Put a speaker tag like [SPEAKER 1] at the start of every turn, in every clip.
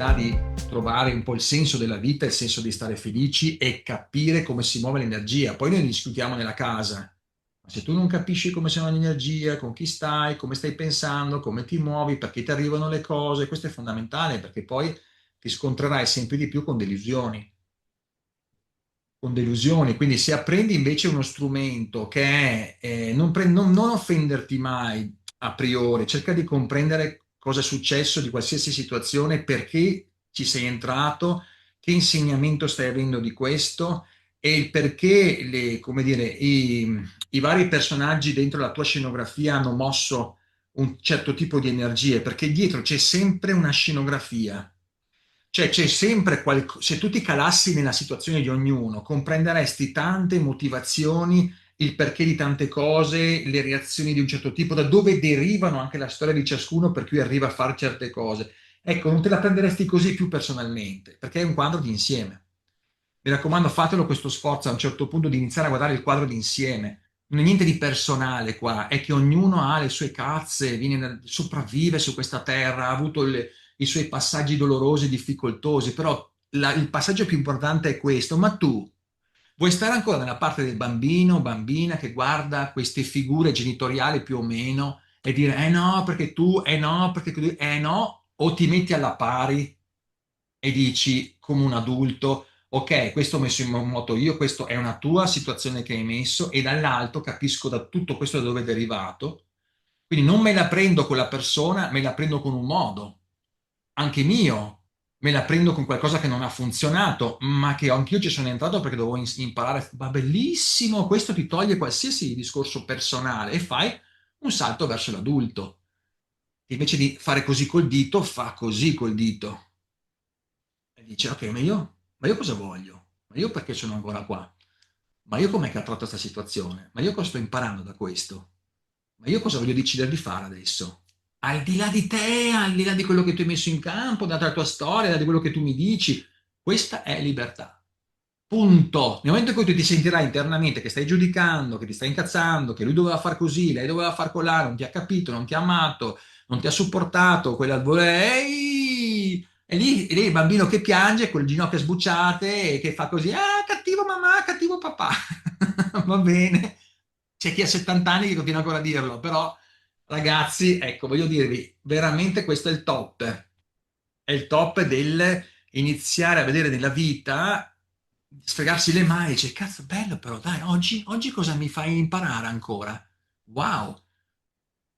[SPEAKER 1] capacità di trovare un po' il senso della vita, il senso di stare felici e capire come si muove l'energia. Poi noi discutiamo nella casa, ma se tu non capisci come si muove l'energia, con chi stai, come stai pensando, come ti muovi, perché ti arrivano le cose, questo è fondamentale perché poi ti scontrerai sempre di più con delusioni. Con delusioni, quindi se apprendi invece uno strumento che è non offenderti mai a priori, cerca di comprendere cosa è successo di qualsiasi situazione, perché ci sei entrato, che insegnamento stai avendo di questo e il perché come dire, i vari personaggi dentro la tua scenografia hanno mosso un certo tipo di energie, perché dietro c'è sempre una scenografia. Cioè c'è sempre qualcosa, se tu ti calassi nella situazione di ognuno, comprenderesti tante motivazioni, il perché di tante cose, le reazioni di un certo tipo, da dove derivano anche la storia di ciascuno per cui arriva a fare certe cose. Ecco, non te la prenderesti così più personalmente, perché è un quadro di insieme. Mi raccomando, fatelo questo sforzo a un certo punto di iniziare a guardare il quadro d'insieme. Non è niente di personale qua, è che ognuno ha le sue cazze, sopravvive su questa terra, ha avuto i suoi passaggi dolorosi e difficoltosi, però il passaggio più importante è questo. Ma tu vuoi stare ancora nella parte del bambino, bambina che guarda queste figure genitoriali più o meno e dire no, perché tu, no, perché tu, no, o ti metti alla pari e dici come un adulto, ok, questo ho messo in moto io, questa è una tua situazione che hai messo e dall'alto capisco da tutto questo da dove è derivato, quindi non me la prendo con la persona, me la prendo con un modo, anche mio, me la prendo con qualcosa che non ha funzionato, ma che anch'io ci sono entrato perché dovevo imparare, va bellissimo, questo ti toglie qualsiasi discorso personale e fai un salto verso l'adulto. Invece di fare così col dito, fa così col dito e dice, ok, ma io cosa voglio? Ma io perché sono ancora qua? Ma io com'è che ho trovato questa situazione? Ma io cosa sto imparando da questo? Ma io cosa voglio decidere di fare adesso? Al di là di te, al di là di quello che tu hai messo in campo, dalla tua storia, al di là di quello che tu mi dici, questa è libertà. Punto. Nel momento in cui tu ti sentirai internamente che stai giudicando, che ti stai incazzando, che lui doveva far così, lei doveva far colà, non ti ha capito, non ti ha amato, non ti ha supportato, quella ehi! E lì il bambino che piange, con le ginocchia sbucciate e che fa così, ah, cattivo mamma, cattivo papà. Va bene. C'è chi ha 70 anni che continua ancora a dirlo, però ragazzi, ecco, voglio dirvi, veramente questo è il top. È il top del iniziare a vedere nella vita, sfregarsi le mani e dice, cazzo, bello però, dai, oggi cosa mi fai imparare ancora? Wow!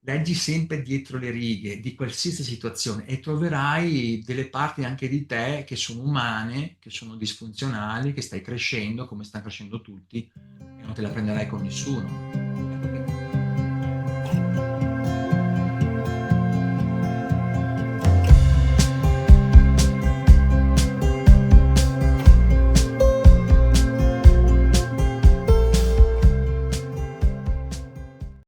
[SPEAKER 1] Leggi sempre dietro le righe di qualsiasi situazione e troverai delle parti anche di te che sono umane, che sono disfunzionali, che stai crescendo come stanno crescendo tutti e non te la prenderai con nessuno. Ecco